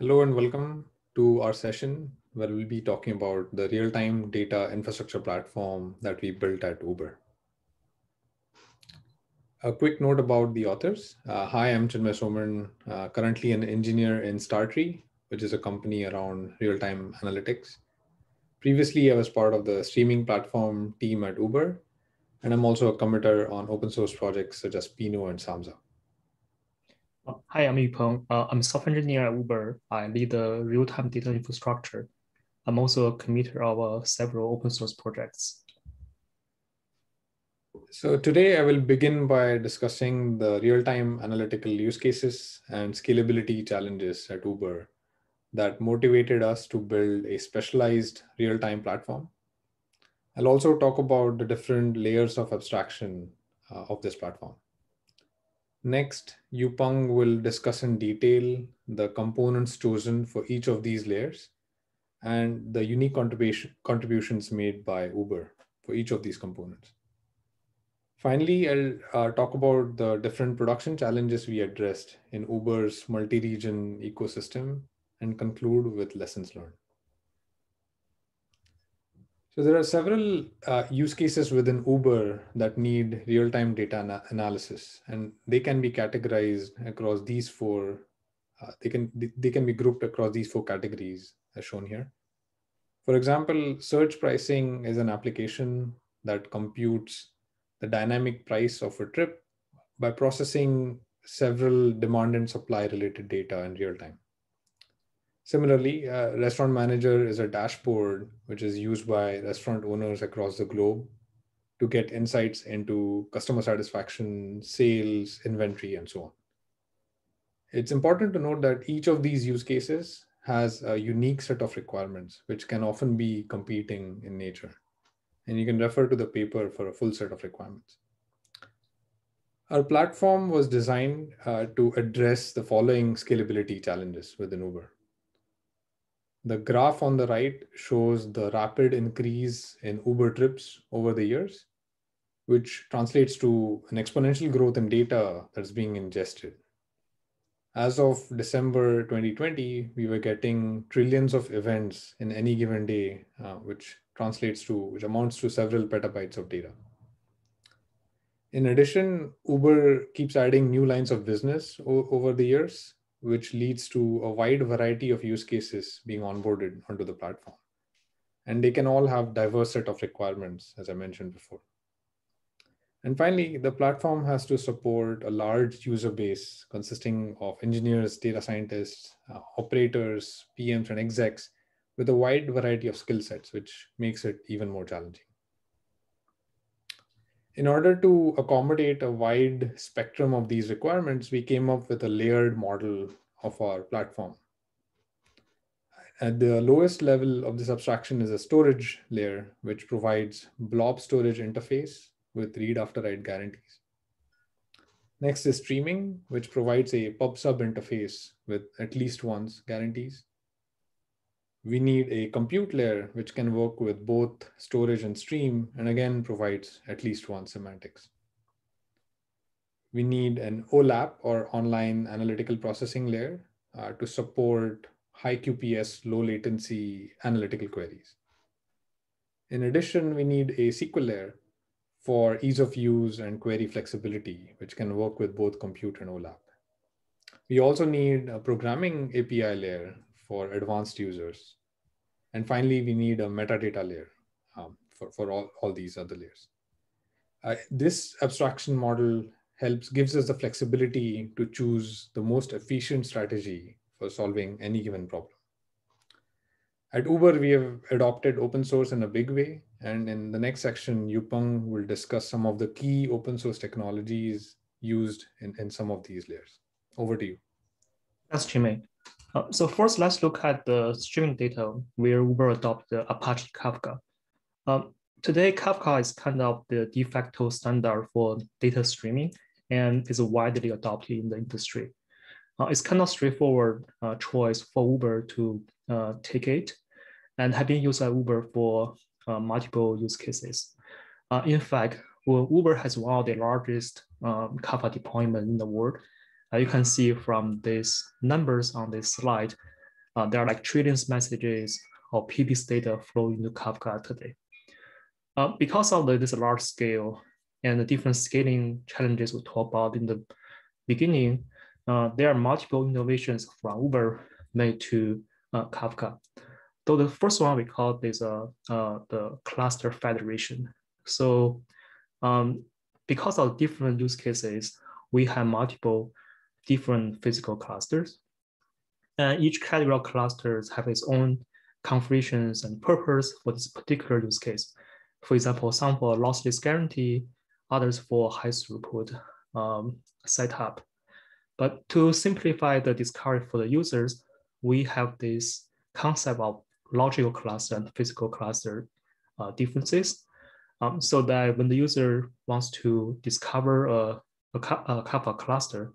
Hello and welcome to our session where we'll be talking about the real-time data infrastructure platform that we built at Uber. A quick note about the authors. Hi, I'm Chinmay Soman, currently an engineer in Startree, which is a company around real-time analytics. Previously, I was part of the streaming platform team at Uber, and I'm also a committer on open source projects such as Pinot and Samza. Hi, I'm Yupeng. I'm a software engineer at Uber. I lead the real-time data infrastructure. I'm also a committer of several open source projects. So today I will begin by discussing the real-time analytical use cases and scalability challenges at Uber that motivated us to build a specialized real-time platform. I'll also talk about the different layers of abstraction of this platform. Next, Yupeng will discuss in detail the components chosen for each of these layers and the unique contributions made by Uber for each of these components. Finally, I'll talk about the different production challenges we addressed in Uber's multi-region ecosystem and conclude with lessons learned. So there are several use cases within Uber that need real-time data analysis, and they can be categorized across these four. They can be grouped across these four categories as shown here. For example, search pricing is an application that computes the dynamic price of a trip by processing several demand and supply related data in real time. Similarly, Restaurant Manager is a dashboard which is used by restaurant owners across the globe to get insights into customer satisfaction, sales, inventory, and so on. It's important to note that each of these use cases has a unique set of requirements, which can often be competing in nature. And you can refer to the paper for a full set of requirements. Our platform was designed to address the following scalability challenges within Uber. The graph on the right shows the rapid increase in Uber trips over the years, which translates to an exponential growth in data that's being ingested. As of December 2020, we were getting trillions of events in any given day, which amounts to several petabytes of data. In addition, Uber keeps adding new lines of business over the years, which leads to a wide variety of use cases being onboarded onto the platform. And they can all have diverse set of requirements, as I mentioned before. And finally, the platform has to support a large user base consisting of engineers, data scientists, operators, PMs, and execs with a wide variety of skill sets, which makes it even more challenging. In order to accommodate a wide spectrum of these requirements, we came up with a layered model of our platform. At the lowest level of this abstraction is a storage layer, which provides blob storage interface with read after write guarantees. Next is streaming, which provides a pub sub interface with at least once guarantees. We need a compute layer, which can work with both storage and stream, and again provides at least one semantics. We need an OLAP or online analytical processing layer to support high QPS, low latency analytical queries. In addition, we need a SQL layer for ease of use and query flexibility, which can work with both compute and OLAP. We also need a programming API layer for advanced users. And finally, we need a metadata layer for all these other layers. This abstraction model gives us the flexibility to choose the most efficient strategy for solving any given problem. At Uber, we have adopted open source in a big way. And in the next section, Yupeng will discuss some of the key open source technologies used in some of these layers. Over to you. Thanks, Chinmay. So first, let's look at the streaming data where Uber adopted Apache Kafka. Today, Kafka is kind of the de facto standard for data streaming and is widely adopted in the industry. It's kind of straightforward choice for Uber to take it and have been used at Uber for multiple use cases. In fact, Uber has one of the largest Kafka deployment in the world. You can see from these numbers on this slide, there are like trillions messages or PBS data flow into Kafka today. Because of this large scale and the different scaling challenges we talked about in the beginning, there are multiple innovations from Uber made to Kafka. So the first one we call this the cluster federation. So because of different use cases, we have multiple different physical clusters. And each category of clusters have its own configurations and purpose for this particular use case. For example, some for lossless guarantee, others for high throughput setup. But to simplify the discovery for the users, we have this concept of logical cluster and physical cluster differences. So that when the user wants to discover a Kafka cluster,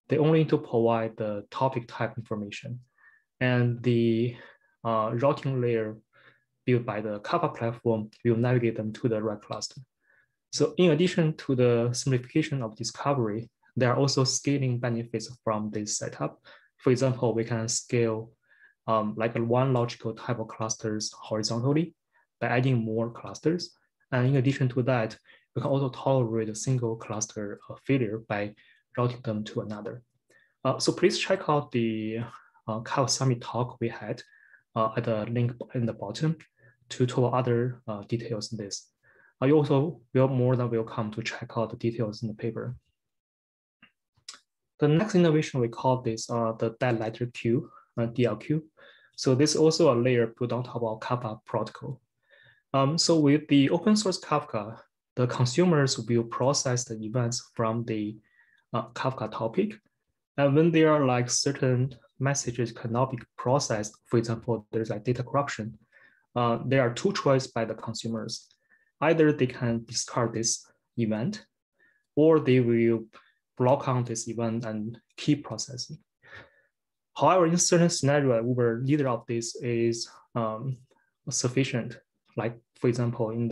they only need to provide the topic type information. And the routing layer built by the Kafka platform will navigate them to the right cluster. So in addition to the simplification of discovery, there are also scaling benefits from this setup. For example, we can scale like one logical type of clusters horizontally by adding more clusters. And in addition to that, we can also tolerate a single cluster failure by routing them to another. So please check out the Kafka Summit talk we had at the link in the bottom to talk other details in this. You also will more than welcome to check out the details in the paper. The next innovation we call this the dead letter queue, DLQ. So this is also a layer built on top of Kafka protocol. So with the open source Kafka, the consumers will process the events from the Kafka topic. And when there are like certain messages cannot be processed, for example, there's like data corruption, there are two choices by the consumers. Either they can discard this event, or they will block on this event and keep processing. However, in certain scenarios, Uber, neither of this is sufficient. Like, for example, in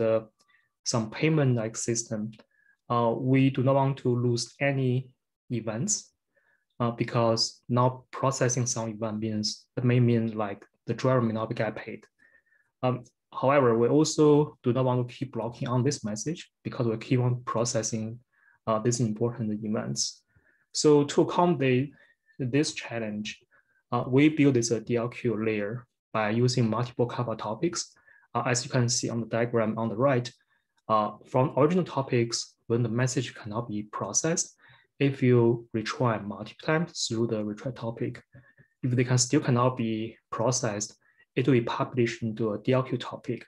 some payment like system, we do not want to lose any events because not processing some event may mean like the driver may not get paid. However, we also do not want to keep blocking on this message because we keep on processing these important events. So to accommodate this challenge, we build this DLQ layer by using multiple Kafka topics. As you can see on the diagram on the right, from original topics, when the message cannot be processed, if you retry multiple times through the retry topic, if they still cannot be processed, it will be published into a DLQ topic.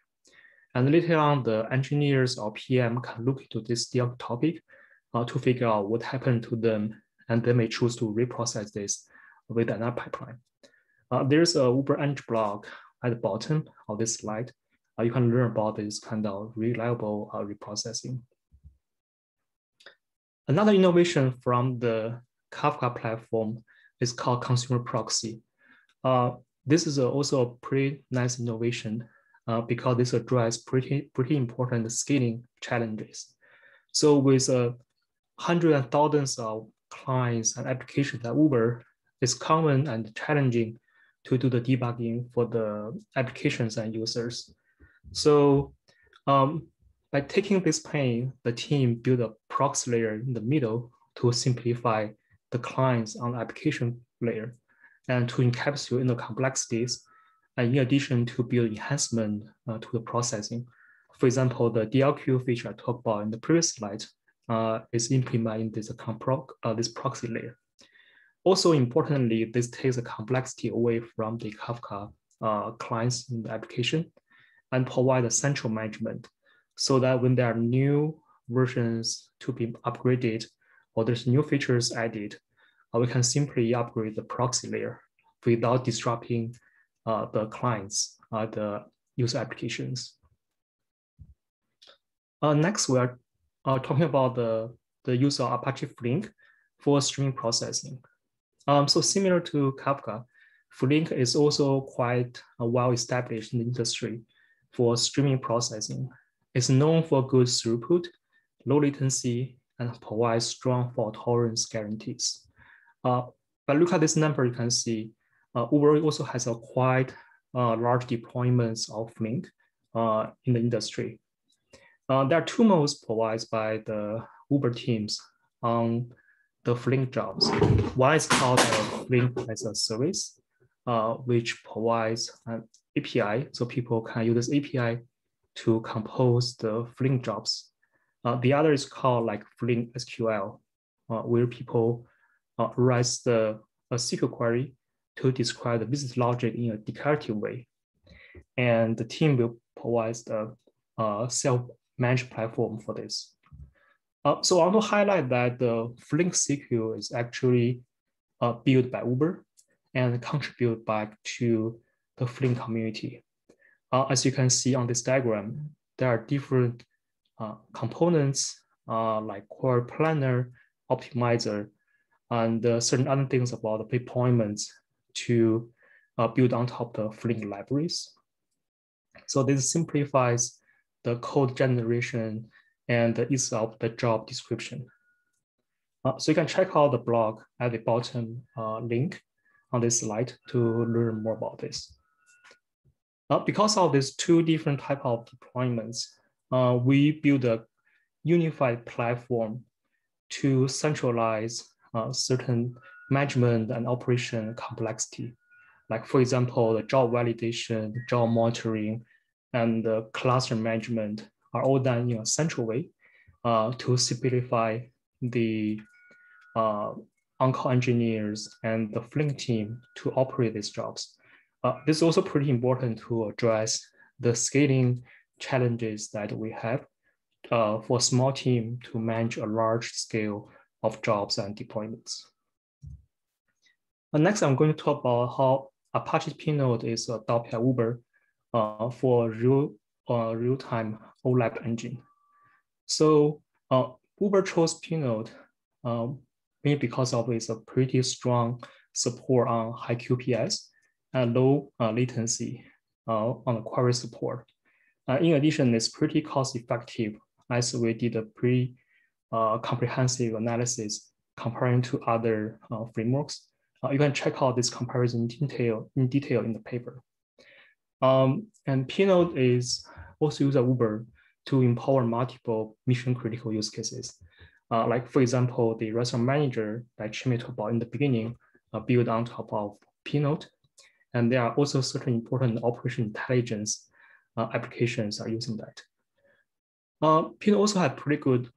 And later on, the engineers or PM can look into this DLQ topic to figure out what happened to them, and they may choose to reprocess this with another pipeline. There's a Uber Eng blog at the bottom of this slide. You can learn about this kind of reliable reprocessing. Another innovation from the Kafka platform is called consumer proxy. This is also a pretty nice innovation because this addresses pretty important scaling challenges. So with hundreds and thousands of clients and applications at Uber, it's common and challenging to do the debugging for the applications and users. So by taking this pain, the team built a proxy layer in the middle to simplify the clients on the application layer and to encapsulate the complexities, and in addition to build enhancement to the processing. For example, the DLQ feature I talked about in the previous slide is implementing this proxy layer. Also importantly, this takes the complexity away from the Kafka clients in the application and provide a central management so that when there are new versions to be upgraded or there's new features added, we can simply upgrade the proxy layer without disrupting the clients, the user applications. Next, we are talking about the use of Apache Flink for streaming processing. So similar to Kafka, Flink is also quite well established in the industry for streaming processing. It's known for good throughput, low latency, and provides strong fault tolerance guarantees. But look at this number, you can see Uber also has a quite large deployments of Flink in the industry. There are two modes provided by the Uber teams on the Flink jobs. One is called Flink as a service, which provides an API, so people can use this API to compose the Flink jobs. The other is called like Flink SQL, where people write a SQL query to describe the business logic in a declarative way. And the team will provide the self-managed platform for this. So I want to highlight that the Flink SQL is actually built by Uber and contribute back to the Flink community. As you can see on this diagram, there are different components like query planner, optimizer, and certain other things about the deployments to build on top of the Flink libraries. So this simplifies the code generation and the ease of the job description. So you can check out the blog at the bottom link on this slide to learn more about this. Because of these two different types of deployments, we build a unified platform to centralize certain management and operation complexity. Like for example, the job validation, job monitoring, and the cluster management are all done in a central way to simplify the on-call engineers and the Flink team to operate these jobs. This is also pretty important to address the scaling challenges that we have for a small team to manage a large scale of jobs and deployments. Next, I'm going to talk about how Apache Pinode is adopted by Uber for real-time OLAP engine. So Uber chose Pinode mainly because of its pretty strong support on high QPS and low latency on the query support. In addition, it's pretty cost-effective as we did a pretty comprehensive analysis comparing to other frameworks. You can check out this comparison in detail in the paper. And Pinode is also used by Uber to empower multiple mission-critical use cases. Like for example, the restaurant manager that Chimay talked about in the beginning built on top of Pinode. And there are also certain important operation intelligence applications are using that. Pinode also had pretty good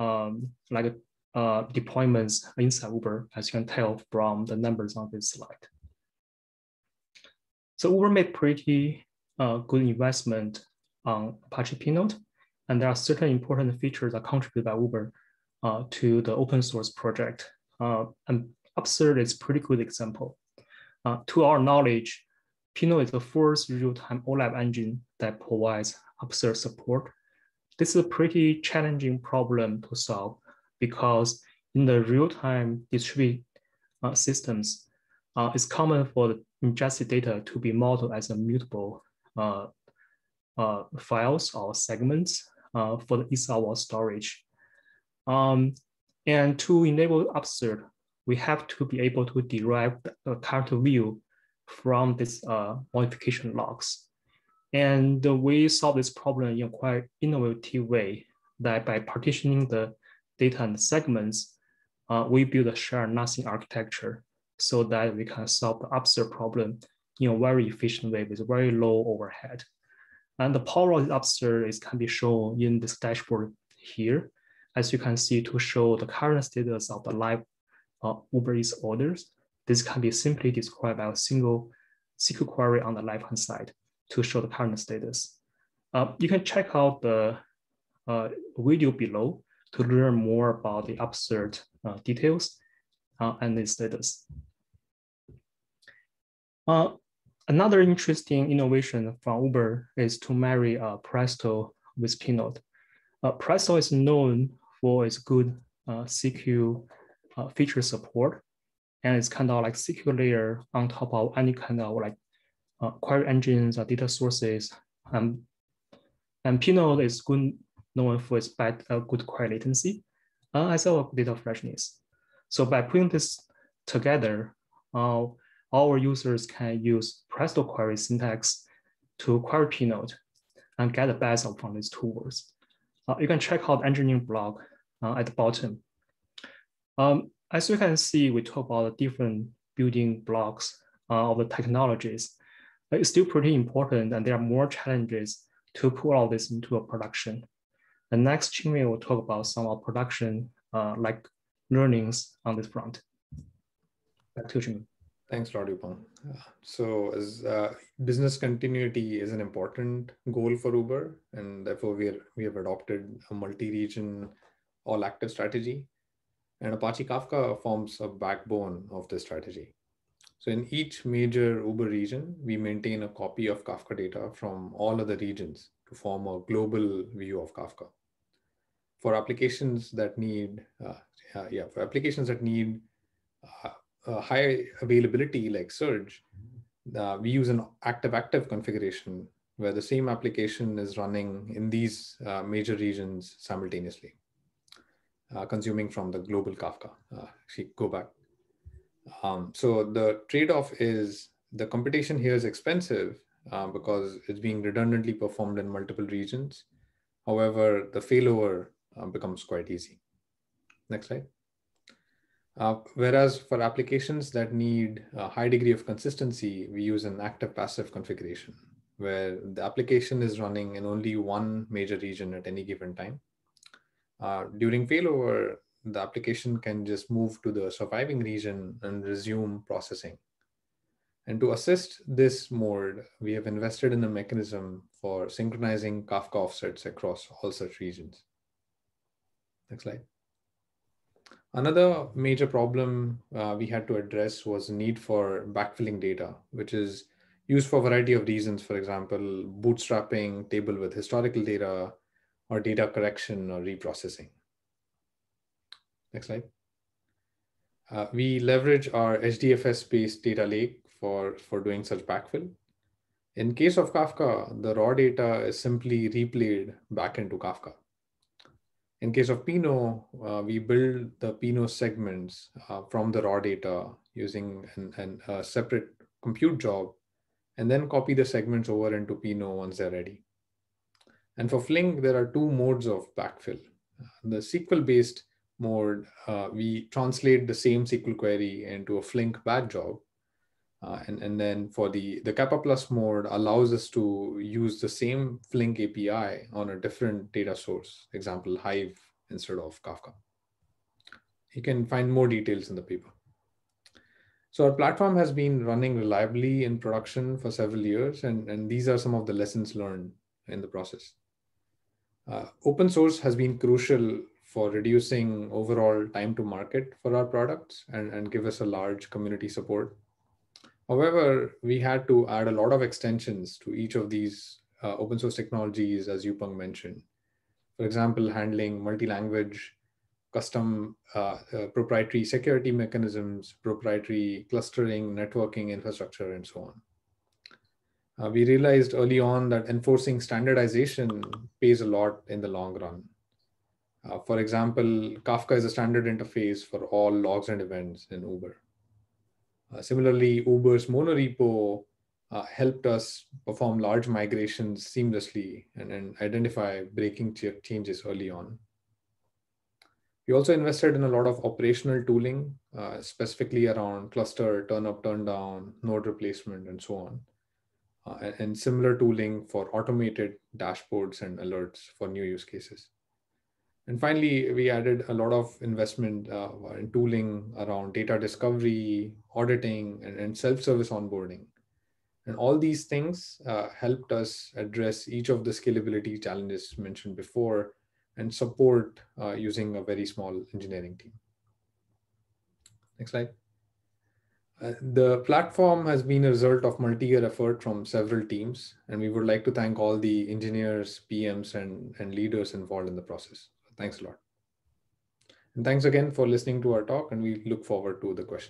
deployments inside Uber, as you can tell from the numbers on this slide. So Uber made pretty good investment on Apache Pinode, and there are certain important features that contribute by Uber to the open source project. And Upsert is a pretty good example. To our knowledge, Pinode is the first real-time OLAP engine that provides Upsert support. This is a pretty challenging problem to solve because in the real-time distributed systems, it's common for the ingested data to be modeled as a mutable files or segments for the ease of storage. And to enable Upsert, we have to be able to derive the character view from this modification logs. And we solve this problem in a quite innovative way that by partitioning the data and segments, we build a shared nothing architecture so that we can solve the Upsert problem in a very efficient way with very low overhead. And the power of the Upsert can be shown in this dashboard here. As you can see, to show the current status of the live Uber Eats orders, this can be simply described by a single SQL query on the left-hand side to show the current status. You can check out the video below to learn more about the Upsert details and its status. Another interesting innovation from Uber is to marry Presto with Pinode. Presto is known for its good SQL feature support, and it's kind of like SQL layer on top of any kind of like query engines or data sources. And Pinode is known for its good query latency, as well as data freshness. So by putting this together, our our users can use Presto query syntax to query P-Node and get the best from these tools. You can check out the engineering blog at the bottom. As you can see, we talk about the different building blocks of the technologies. It's still pretty important, and there are more challenges to put all this into a production. The next Qingmei will talk about some of production like learnings on this front. Back to Qingmei. Thanks, Lord Yupeng. So as business continuity is an important goal for Uber, and therefore we have adopted a multi-region all-active strategy. And Apache Kafka forms a backbone of this strategy. So in each major Uber region, we maintain a copy of Kafka data from all other regions to form a global view of Kafka. For applications that need, high availability like Surge, we use an active-active configuration where the same application is running in these major regions simultaneously, consuming from the global Kafka. Actually, go back. So the trade-off is the computation here is expensive because it's being redundantly performed in multiple regions. However, the failover becomes quite easy. Next slide. Whereas for applications that need a high degree of consistency, we use an active-passive configuration where the application is running in only one major region at any given time. During failover, the application can just move to the surviving region and resume processing. And to assist this mode, we have invested in a mechanism for synchronizing Kafka offsets across all such regions. Next slide. Another major problem we had to address was the need for backfilling data, which is used for a variety of reasons. For example, bootstrapping table with historical data, or data correction or reprocessing. Next slide. We leverage our HDFS-based data lake for doing such backfill. In case of Kafka, the raw data is simply replayed back into Kafka. In case of Pinot, we build the Pinot segments from the raw data using a separate compute job, and then copy the segments over into Pinot once they're ready. And for Flink, there are two modes of backfill. The SQL-based mode, we translate the same SQL query into a Flink batch job. And then for the Kappa Plus mode allows us to use the same Flink API on a different data source, example, Hive instead of Kafka. You can find more details in the paper. So our platform has been running reliably in production for several years, and these are some of the lessons learned in the process. Open source has been crucial for reducing overall time to market for our products and give us a large community support. However, we had to add a lot of extensions to each of these open source technologies, as Yupeng mentioned. For example, handling multi-language, custom proprietary security mechanisms, proprietary clustering, networking infrastructure, and so on. We realized early on that enforcing standardization pays a lot in the long run. For example, Kafka is a standard interface for all logs and events in Uber. Similarly, Uber's monorepo helped us perform large migrations seamlessly and identify breaking changes early on. We also invested in a lot of operational tooling, specifically around cluster turn up, turn down, node replacement, and so on. And similar tooling for automated dashboards and alerts for new use cases. And finally, we added a lot of investment in tooling around data discovery, auditing, and self-service onboarding. And all these things helped us address each of the scalability challenges mentioned before and support using a very small engineering team. Next slide. The platform has been a result of multi-year effort from several teams, and we would like to thank all the engineers, PMs, and leaders involved in the process. Thanks a lot. And thanks again for listening to our talk, and we look forward to the questions.